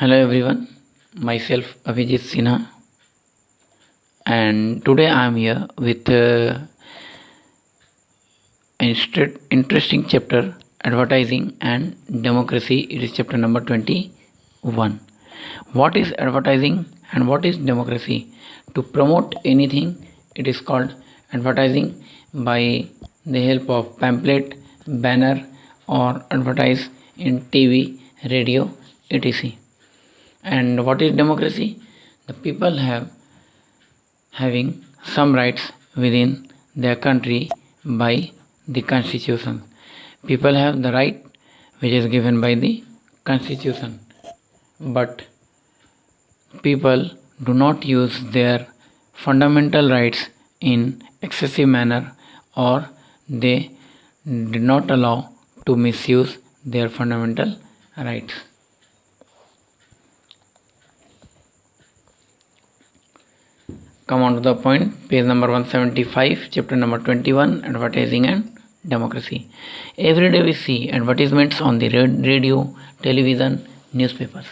Hello everyone, myself Abhijit Sinha, and today I am here with an interesting chapter, advertising and democracy. It is chapter number 21. What is advertising and what is democracy? To promote anything, it is called advertising by the help of pamphlet, banner, or advertise in TV, radio, etc. And what is democracy? The people having some rights within their country by the constitution. People have the right which is given by the constitution, but people do not use their fundamental rights in excessive manner, or they did not allow to misuse their fundamental rights. Come on to the point, page number 175, chapter number 21, advertising and democracy. Every day we see advertisements on the radio, television, newspapers.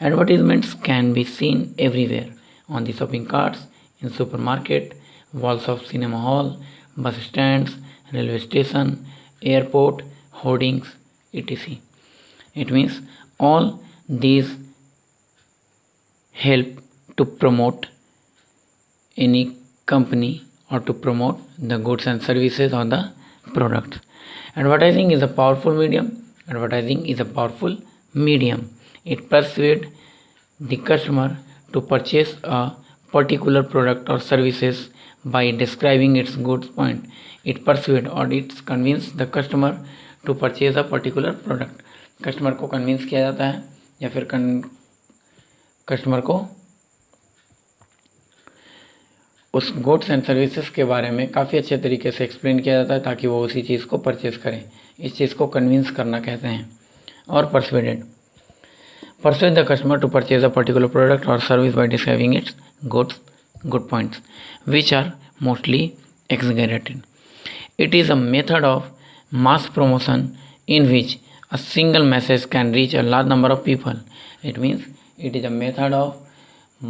Advertisements can be seen everywhere, on the shopping carts, in supermarket, walls of cinema hall, bus stands, railway station, airport, hoardings, etc. It means all these help to promote any company or to promote the goods and services or the products. Advertising is a powerful medium. Advertising is a powerful medium. It persuades the customer to purchase a particular product or services by describing its good point. It persuades or it convinces the customer to purchase a particular product. Customer को convince किया जाता है या फिर customer को उस goods and services के बारे में काफ़ी अच्छे तरीके से एक्सप्लेन किया जाता है ताकि वो उसी चीज़ को परचेज करें. इस चीज़ को कन्विंस करना कहते हैं. और persuade the customer to purchase a particular product और service by describing its good points which are mostly exaggerated. It is a method of mass promotion in which a single message can reach a large number of people. It means it is a method of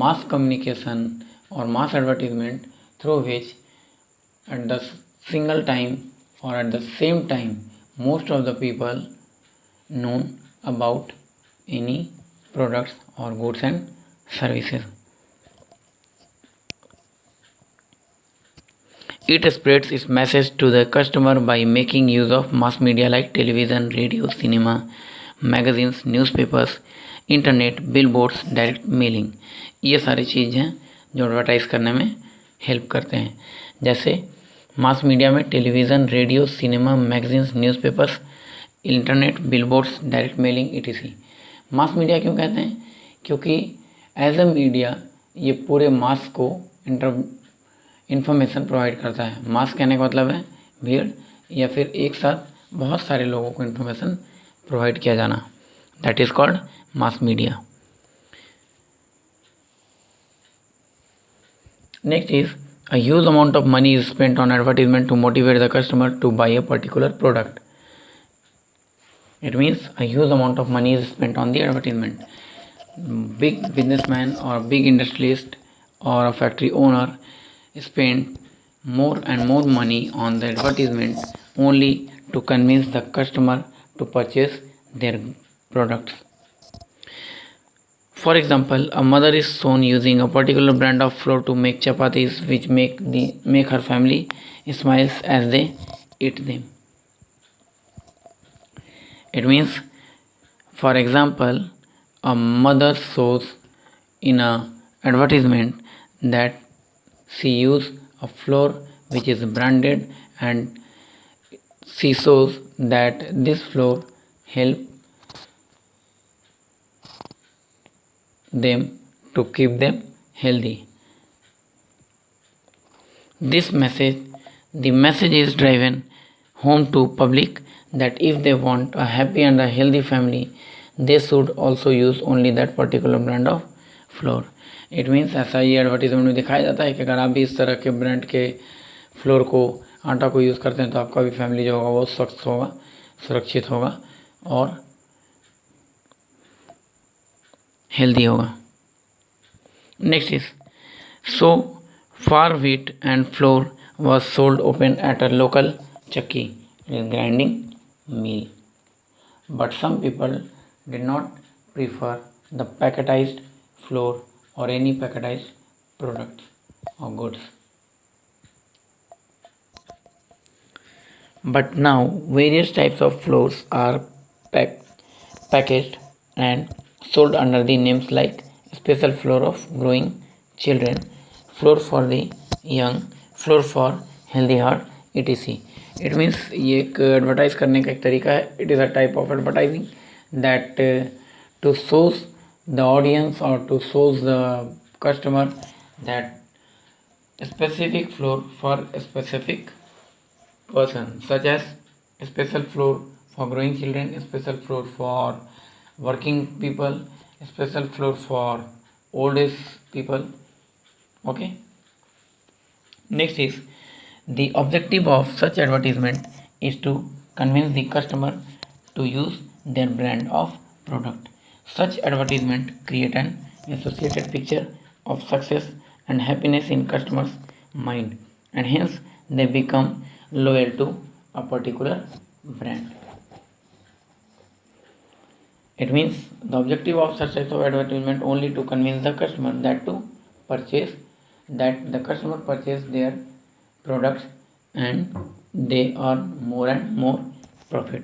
mass communication or mass advertisement through which at the single time or at the same time most of the people know about any products or goods and services. It spreads its message to the customer by making use of mass media like television, radio, cinema, magazines, newspapers, internet, billboards, direct mailing. ये सारी चीज़ हैं जो advertise करने में help करते हैं. जैसे mass media में television, radio, cinema, magazines, newspapers, internet, billboards, direct mailing etc. Mass media क्यों कहते हैं? क्योंकि एज अ मीडिया ये पूरे मास को इन्फॉर्मेशन प्रोवाइड करता है. मास कहने का मतलब है भीड़ या फिर एक साथ बहुत सारे लोगों को इन्फॉर्मेशन प्रोवाइड किया जाना. That is called mass media. Next is a huge amount of money is spent on advertisement to motivate the customer to buy a particular product. It means a huge amount of money is spent on the advertisement. Big businessman or big industrialist or a factory owner spend more and more money on the advertisement only to convince the customer to purchase their products. For example, a mother is shown using a particular brand of flour to make chapatis which make her family smiles as they eat them. It means, for example, a mother shows in a advertisement that she use a flour which is branded and she shows that this flour help them to keep them healthy. The message is driven home to public that if they want a happy and a healthy family, they should also use only that particular brand of flour. It means ऐसा ही advertisement में दिखाया जाता है कि अगर आप भी इस तरह के ब्रांड के फ्लोर को, आटा को यूज़ करते हैं तो आपका भी फैमिली जो होगा वो स्वस्थ होगा, सुरक्षित होगा और हेल्दी होगा। Next is so far wheat and flour was sold open at a local chakki grinding mill, but some people did not prefer the packetized flour or any packetized products or goods. But now various types of flours are packaged and sold under the names like special flour of growing children, flour for the young, flour for healthy heart, etc. It means ये एक advertise करने का एक तरीका है. It is a type of advertising that to shows the audience और to shows the customer that specific flour for a specific person, such as special flour for growing children, special flour for working people, special flour for old age people. Okay. Next is the objective of such advertisement is to convince the customer to use their brand of product. Such advertisement create an associated picture of success and happiness in customers' mind, and hence they become loyal to a particular brand. It means the objective of such types of advertisement only to convince the customer that the customer purchase their products and they earn more and more profit.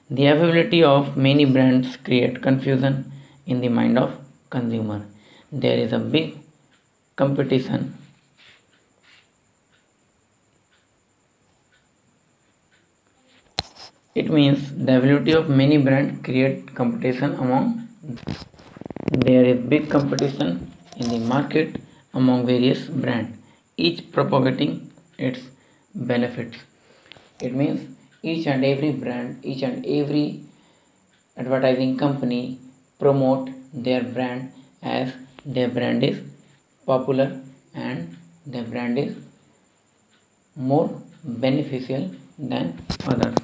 The availability of many brands create confusion in the mind of consumer. There is a big competition It means the availability of many brands create competition among. There is big competition in the market among various brands, each propagating its benefits. It means each and every brand, each and every advertising company promote their brand as their brand is popular and their brand is more beneficial than others.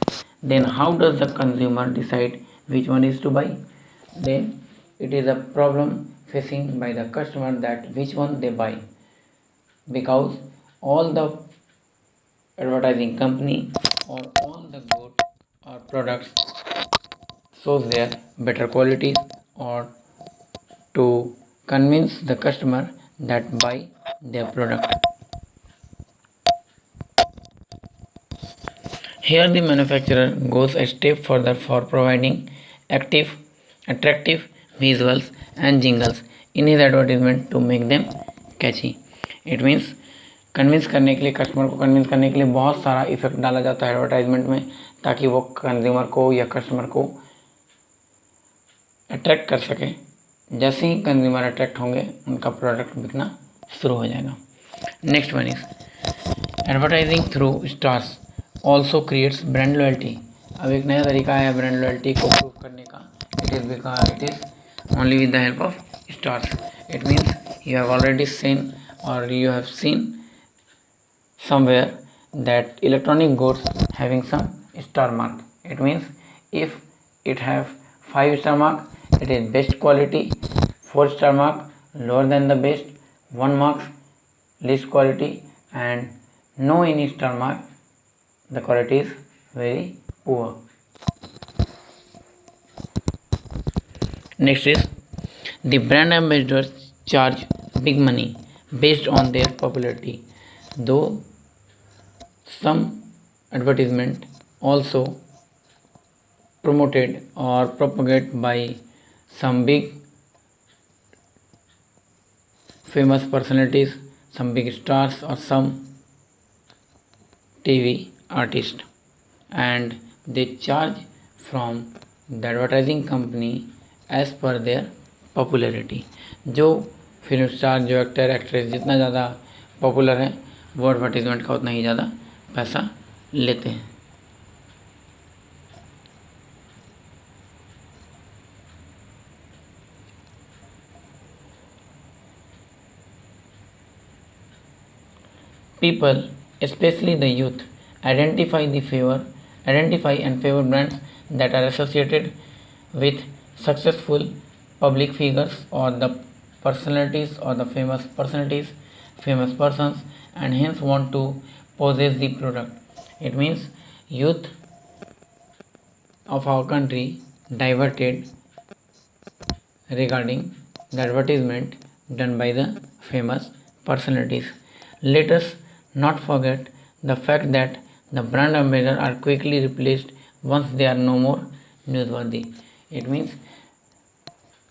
Then how does the consumer decide which one is to buy? Then it is a problem facing by the customer that which one they buy, because all the advertising company or all the goods or products shows their better qualities or to convince the customer that buy their product. Here the manufacturer goes a step further for providing attractive visuals and jingles in his advertisement to make them catchy. It means convince करने के लिए, customer को convince करने के लिए बहुत सारा effect डाला जाता है एडवर्टाइजमेंट में, ताकि वो कंज्यूमर को या कस्टमर को अट्रैक्ट कर सके. जैसे ही कंज्यूमर अट्रैक्ट होंगे उनका प्रोडक्ट बिकना शुरू हो जाएगा. Next one is advertising through stars also creates brand loyalty. अब एक नया तरीका है ब्रांड लॉयल्टी को प्रूव करने का. It is only with the help of stars. It means you have already seen और you have seen somewhere that electronic goods having some star mark. It means if it have 5-star mark, it is best quality. 4-star mark lower than the best. 1 marks least quality, and no any star mark the quality is very poor. Next is the brand ambassadors charge big money based on their popularity, though some advertisement also promoted or propagated by some big famous personalities, some big stars or some TV artist, and they charge from the advertising company as per their popularity. जो film star, जो actor actress जितना ज़्यादा popular है वो advertisement का उतना ही ज़्यादा पैसा लेते हैं. People, especially the youth, identify and favor brands that are associated with successful public figures or the personalities or the famous personalities, famous persons, and hence want to possess the product. It means youth of our country diverted regarding the advertisement done by the famous personalities. Let us not forget the fact that the brand ambassadors are quickly replaced once they are no more newsworthy. It means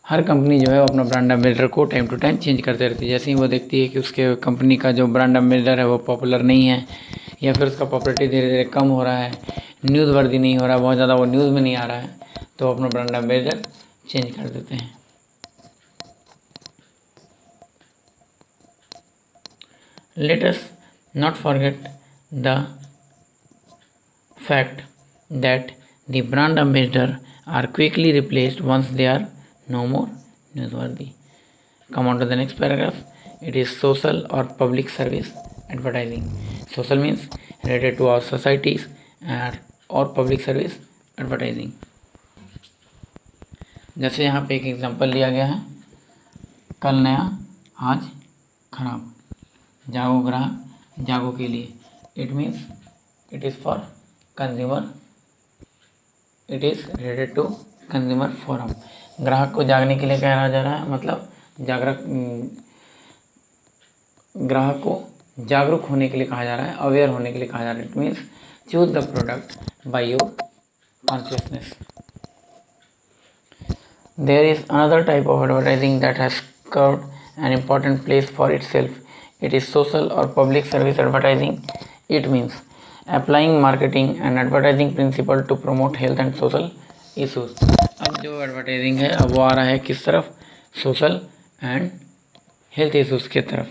her company जो है वो अपना brand ambassador को time to time change करते रहती है। जैसे ही वो देखती है कि उसके कंपनी का जो ब्रांड एम्बेसडर है वो पॉपुलर नहीं है या फिर उसका पॉपुलरिटी धीरे धीरे कम हो रहा है, न्यूज़ वर्दी नहीं हो रहा है, बहुत ज़्यादा वो न्यूज़ में नहीं आ रहा है, तो अपना ब्रांड एम्बेसडर चेंज कर देते हैं। Let us not forget the fact that the brand ambassador are quickly replaced once they are no more newsworthy. Come on to the next paragraph. It is social or public service advertising. Social means related to our societies and or public service advertising. जैसे यहाँ पे एक example लिया गया है, कल नया आज खराब, जागो ग्राहक जागो के लिए। It means it is for consumer, it is related to consumer forum. ग्राहक को जागने के लिए कहा जा रहा है, मतलब ग्राहक को जागरूक होने के लिए कहा जा रहा है, अवेयर होने के लिए कहा जा रहा है। It means choose the product by your consciousness. There is another type of advertising that has carved an important place for itself. It is social or public service advertising. It means applying marketing and advertising principle to promote health and social issues. अब जो advertising है अब वो आ रहा है किस तरफ, social and health issues की तरफ।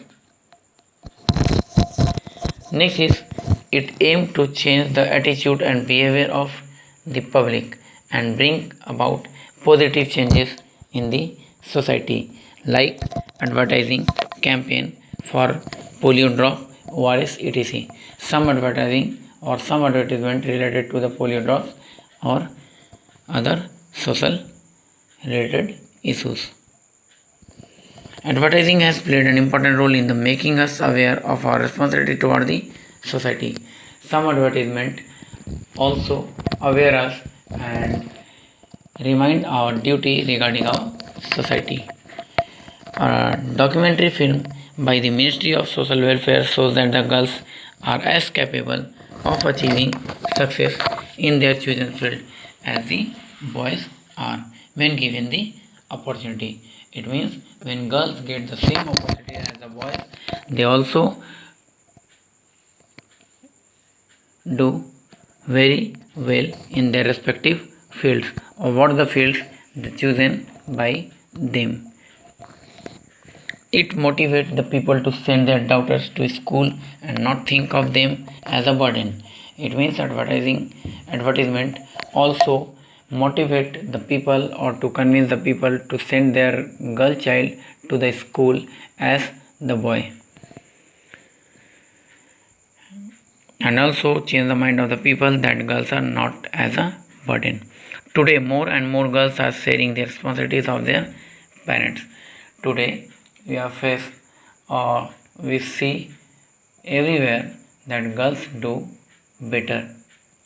Next is it aim to change the attitude and behaviour of the public and bring about positive changes in the society, like advertising campaign for polio drop, ORS, etc. Some advertising or some advertisement related to the polio drops or other social related issues. Advertising has played an important role in the making us aware of our responsibility toward the society. Some advertisement also aware us and remind our duty regarding our society. A documentary film by the Ministry of Social Welfare shows that the girls are as capable of achieving success in their chosen field as the boys are when given the opportunity. It means when girls get the same opportunity as the boys, they also do very well in their respective fields or what the fields chosen by them. It motivates the people to send their daughters to school and not think of them as a burden. It means advertisement also motivate the people or to convince the people to send their girl child to the school as the boy, and also change the mind of the people that girls are not as a burden. Today, more and more girls are sharing the responsibilities of their parents. Today, we see everywhere that girls do better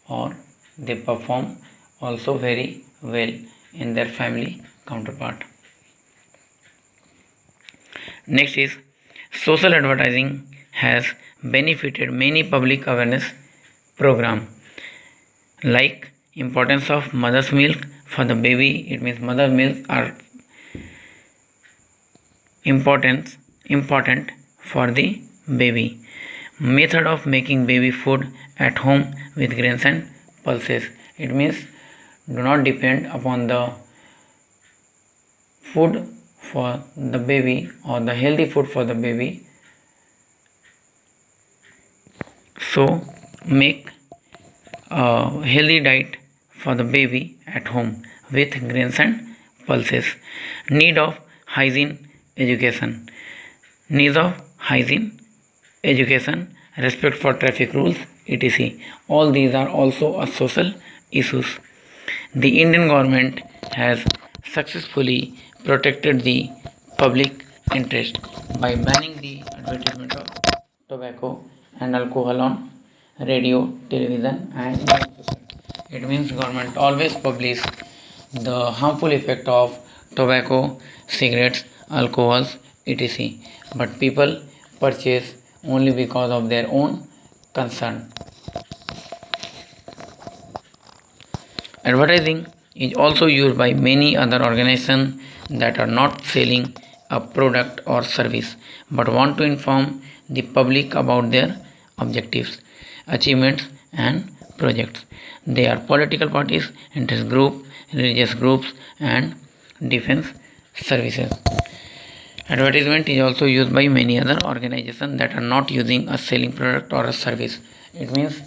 or they perform also very well in their family counterpart. Next is social advertising has benefited many public awareness programs like importance of mother's milk for the baby. It means mother's milk are important for the baby. Method of making baby food at home with grains and pulses. It means do not depend upon the food for the baby or the healthy food for the baby. So make a healthy diet for the baby at home with grains and pulses. Need of hygiene education. Needs of hygiene education, respect for traffic rules, etc. All these are also a social issues. The Indian government has successfully protected the public interest by banning the advertisement of tobacco and alcohol on radio, television and newspaper. It means government always publish the harmful effect of tobacco, cigarettes, alcohols, etc. But people purchase only because of their own concern. Advertising is also used by many other organizations that are not selling a product or service but want to inform the public about their objectives, achievements and projects. They are political parties, interest groups, religious groups and defense services. Advertisement is also used by many other organizations that are not using a selling product or a service. It means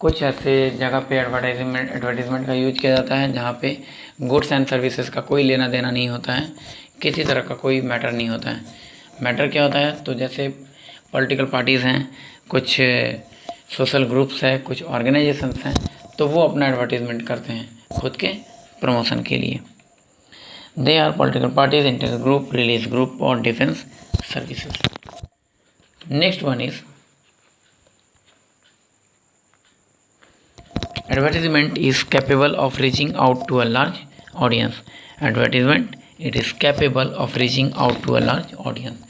कुछ ऐसे जगह पे advertisement का use किया जाता है जहाँ पे गुड्स एंड सर्विसेज का कोई लेना देना नहीं होता है, किसी तरह का कोई मैटर नहीं होता है। मैटर क्या होता है, तो जैसे पॉलिटिकल पार्टीज़ हैं, कुछ सोशल ग्रुप्स हैं, कुछ ऑर्गेनाइजेशंस हैं, तो वो अपना एडवर्टीज़मेंट करते हैं खुद के प्रमोशन के लिए। They are political parties, interest group, religious group और defence services. Next one is advertisement is capable of reaching out to a large audience. Advertisement, it is capable of reaching out to a large audience.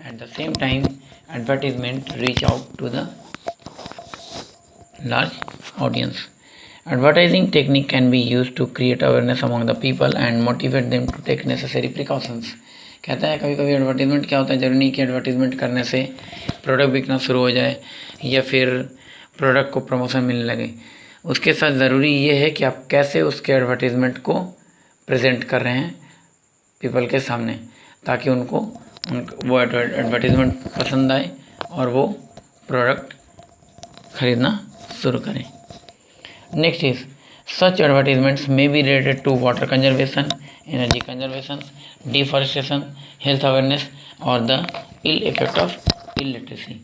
At the same time, advertisement reach out to the large audience. Advertising technique can be used to create awareness among the people and motivate them to take necessary precautions. कहता है कभी कभी advertisement क्या होता है, जरूरी नहीं कि एडवर्टीज़मेंट करने से प्रोडक्ट बिकना शुरू हो जाए या फिर प्रोडक्ट को प्रमोशन मिलने लगे। उसके साथ ज़रूरी ये है कि आप कैसे उसके एडवर्टीज़मेंट को प्रेजेंट कर रहे हैं पीपल के सामने, ताकि उनको वो एडवर्टीज़मेंट पसंद आए और वो प्रोडक्ट ख़रीदना शुरू करें। Next is such advertisements may be related to water conservation, energy conservation, deforestation, health awareness और the ill effect of illiteracy.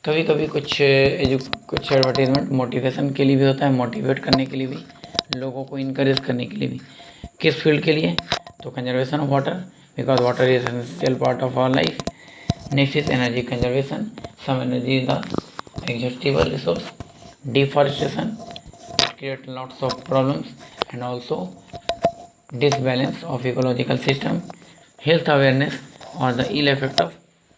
कभी कभी कुछ एडवर्टीज़मेंट मोटिवेशन के लिए भी होता है, मोटिवेट करने के लिए भी, लोगों को इनकरेज करने के लिए भी। किस फील्ड के लिए, तो conservation of water, because water is essential part of our life. Next is energy conservation, some energy is the exhaustible resource. Deforestation create lots of problems and also disbalance of ecological system. Health awareness और the ill effect of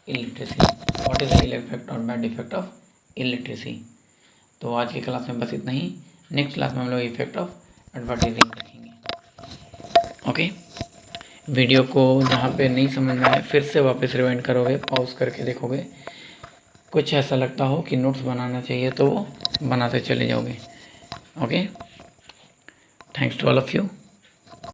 illiteracy. What is the ill effect और bad effect of illiteracy. तो आज की class में बस इतना ही। Next class में हम लोग इफेक्ट ऑफ एडवर्टाइजिंग देखेंगे। ओके, वीडियो को जहाँ पे नहीं समझ में आए फिर से वापस रिवाइंड करोगे, पॉज करके देखोगे, कुछ ऐसा लगता हो कि नोट्स बनाना चाहिए तो वो बनाते चले जाओगे। Okay, thanks to all of you.